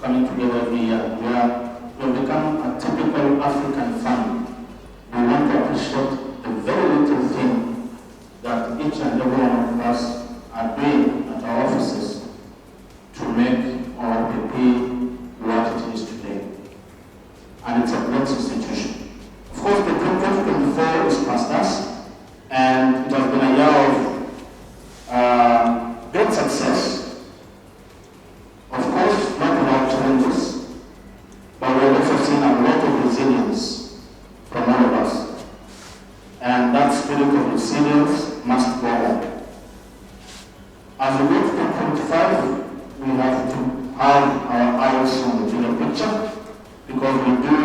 coming together every year. We have become a typical African family. We want to appreciate the very little thing that each and every one of us are doing at our offices to make ORPP what it is today. And it's a great institution. Of course, the 2024 is past us, and it has been a year of great success. Of course, not without challenges, but we have also seen a lot of resilience from all of us. And that spirit of resilience must go on. As we go to 2025, we have to have our eyes on the bigger picture, because we do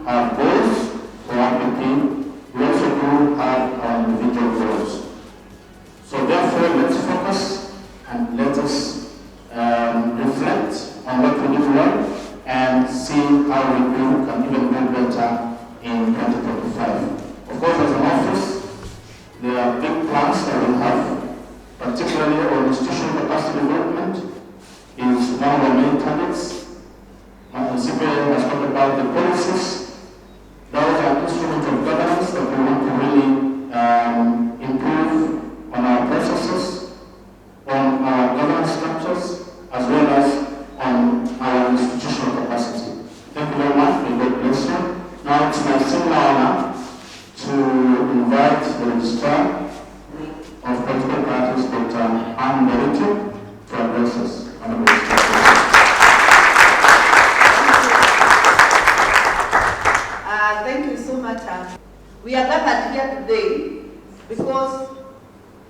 have goals for RPP. We also do have our individual goals. So therefore, let's focus and let us reflect on what we did well and see how we can even do better in 2025. Of course, as an office, there are big plans that we have, particularly on institutional capacity development is one of our main targets. The CPA has talked about the policies. Those are instruments of governance that we want to really improve on our processes, on our governance structures, as well as on our institutional capacity. Thank you very much. May God bless you. Now it's my singular honor to invite the Registrar of Political Parties, Dr. Ann Nderitu, to address us. Thank you so much. We are gathered here today because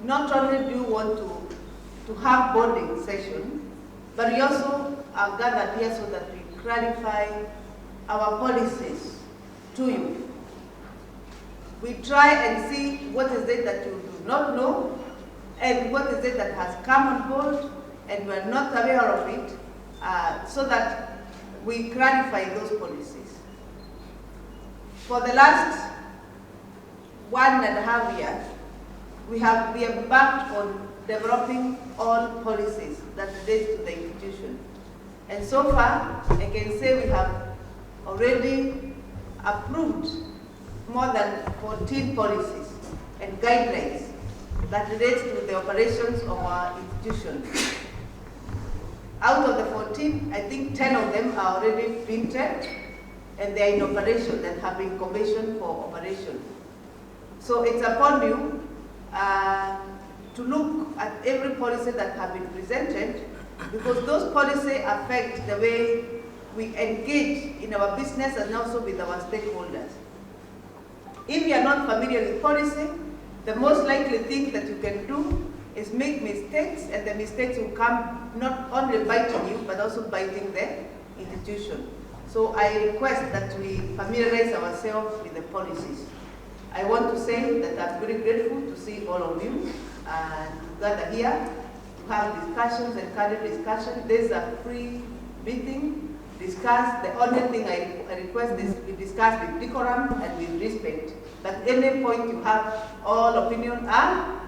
not only do you want to have bonding session, but we also are gathered here so that we clarify our policies to you. We try and see what is it that you do not know and what is it that has come on board and we are not aware of it, so that we clarify those policies. For the last 1.5 years, we have embarked on developing all policies that relate to the institution. And so far, I can say we have already approved more than 14 policies and guidelines that relate to the operations of our institution. Out of the 14, I think 10 of them are already printed and they are in operation and have been commissioned for operation. So it's upon you to look at every policy that have been presented, because those policies affect the way we engage in our business and also with our stakeholders. If you are not familiar with policy, the most likely thing that you can do is make mistakes, and the mistakes will come not only biting you, but also biting the institution. So I request that we familiarize ourselves with the policies. I want to say that I'm very grateful to see all of you and to gather here to have discussions and candid discussion. This is a free meeting. Discuss. The only thing I request is we discuss with decorum and with respect. But any point you have, all opinions are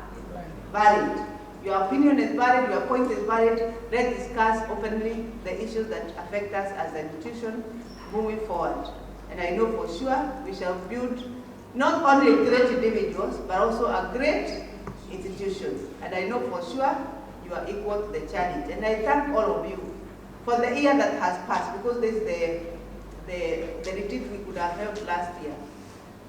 valid. Your opinion is valid, your point is valid. Let's discuss openly the issues that affect us as an institution moving forward. And I know for sure we shall build not only great individuals, but also a great institution. And I know for sure you are equal to the challenge. And I thank all of you for the year that has passed, because this is the retreat we could have held last year.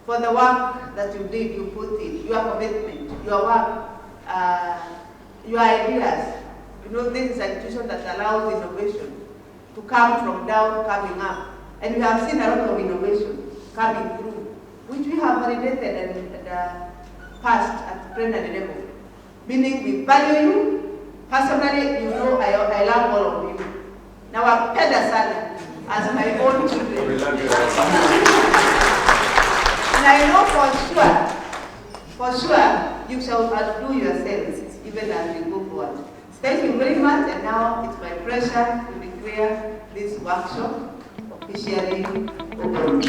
For the work that you did, you put in, your commitment, your work, your ideas. You know, this is an institution that allows innovation to come from down, coming up. And we have seen a lot of innovation coming through, which we have validated and passed at plenary level. Meaning we value you. Personally, you know I love all of you. Now I've paid a salary as my own children. We love you. And I know for sure, you shall outdo yourselves even as we go forward. Thank you very much, and now it's my pleasure to declare this workshop officially open.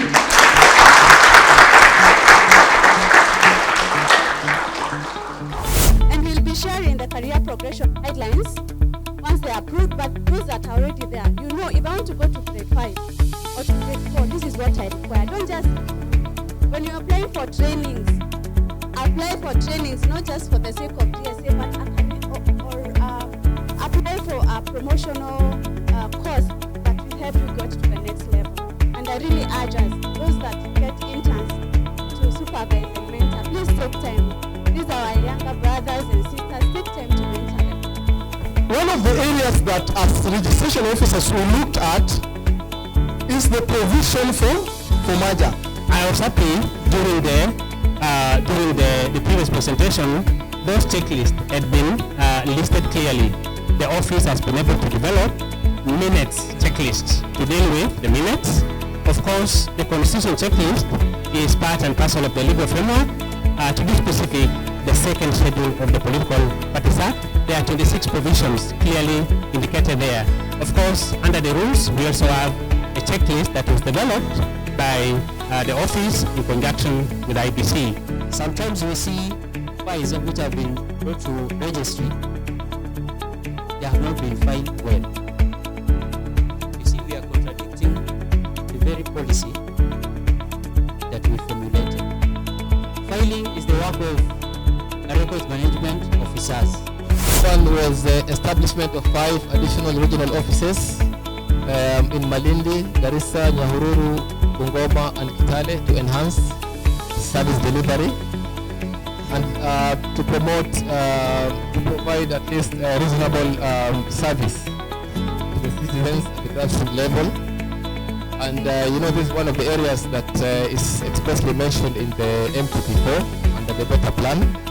And we'll be sharing the career progression guidelines once they're approved, but those that are already there, you know, if I want to go to grade 5 or to grade 4, this is what I require. Don't just, when you're applying for trainings, apply for trainings, not just for the sake of DSA, but apply for a promotional course that will help you get to the next level. And I really urge us, those that get interns to supervise and mentor, please take time. These are our younger brothers and sisters, take time to mentor them. One of the areas that as registration officers we looked at is the provision for merger. I was happy during the previous presentation, those checklists had been listed clearly. The office has been able to develop minutes checklists to deal with the minutes. Of course, the constitution checklist is part and parcel of the legal framework. To be specific, the second schedule of the Political Parties Act, there are 26 provisions clearly indicated there. Of course, under the rules, we also have a checklist that was developed by the office in conjunction with IBC. Sometimes we see files which have been brought to registry, they have not been filed well. You see, we are contradicting the very policy that we formulated. Filing is the work of records management officers. One was the establishment of 5 additional regional offices in Malindi, Garissa, Nyahururu, Bungoma, and Kitale to enhance service delivery and to provide at least a reasonable service to the citizens at the grassroots level. And you know, this is one of the areas that is expressly mentioned in the MPP4 under the better plan.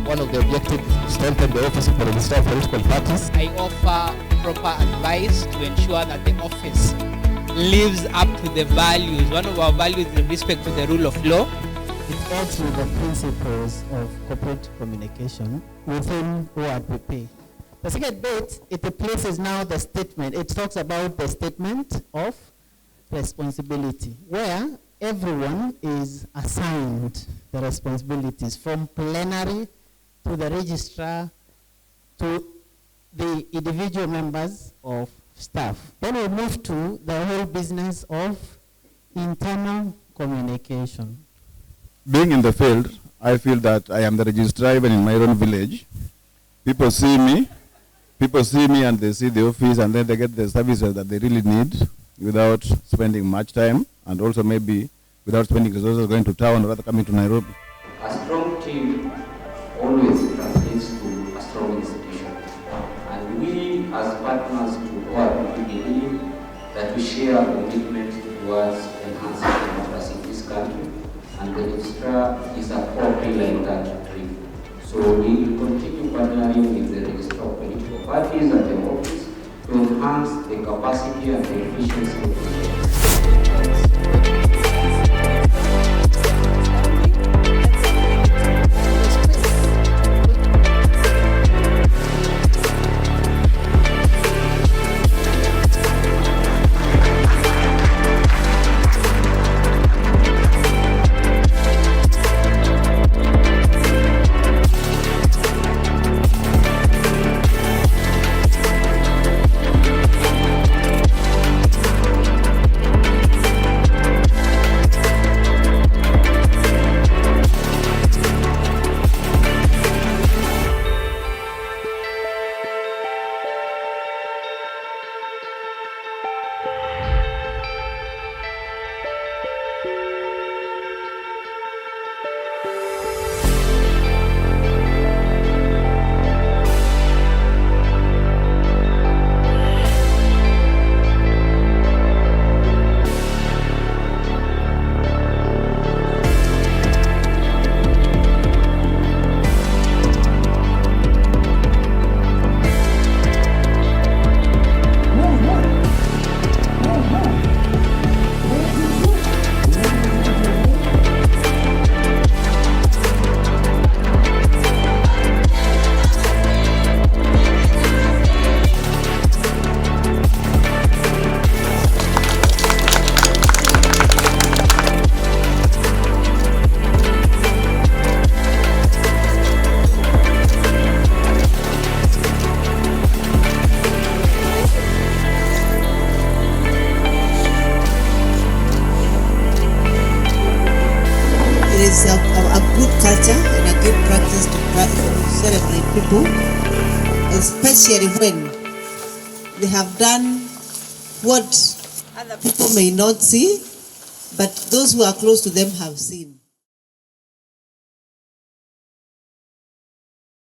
One of the objectives is to strengthen the office of the Registrar of Political Parties. I offer proper advice to ensure that the office lives up to the values. One of our values is respect to the rule of law. It adds with the principles of corporate communication within ORPP. The second bit, it replaces now the statement. It talks about the statement of responsibility, where everyone is assigned the responsibilities from plenary to the registrar to the individual members of staff. Then we move to the whole business of internal communication. Being in the field, I feel that I am the registrar even in my own village. People see me and they see the office and then they get the services that they really need without spending much time and also maybe without spending resources going to town or rather coming to Nairobi. A strong team always translates to a strong institution. And we as partners to ORPP believe that we share a commitment towards enhancing democracy in this country, and the registrar is a core pillar in that dream. So we will continue partnering with the Registrar of Political Parties and the office to enhance the capacity and the efficiency of the a good culture and a good practice to celebrate people, especially when they have done what other people may not see, but those who are close to them have seen.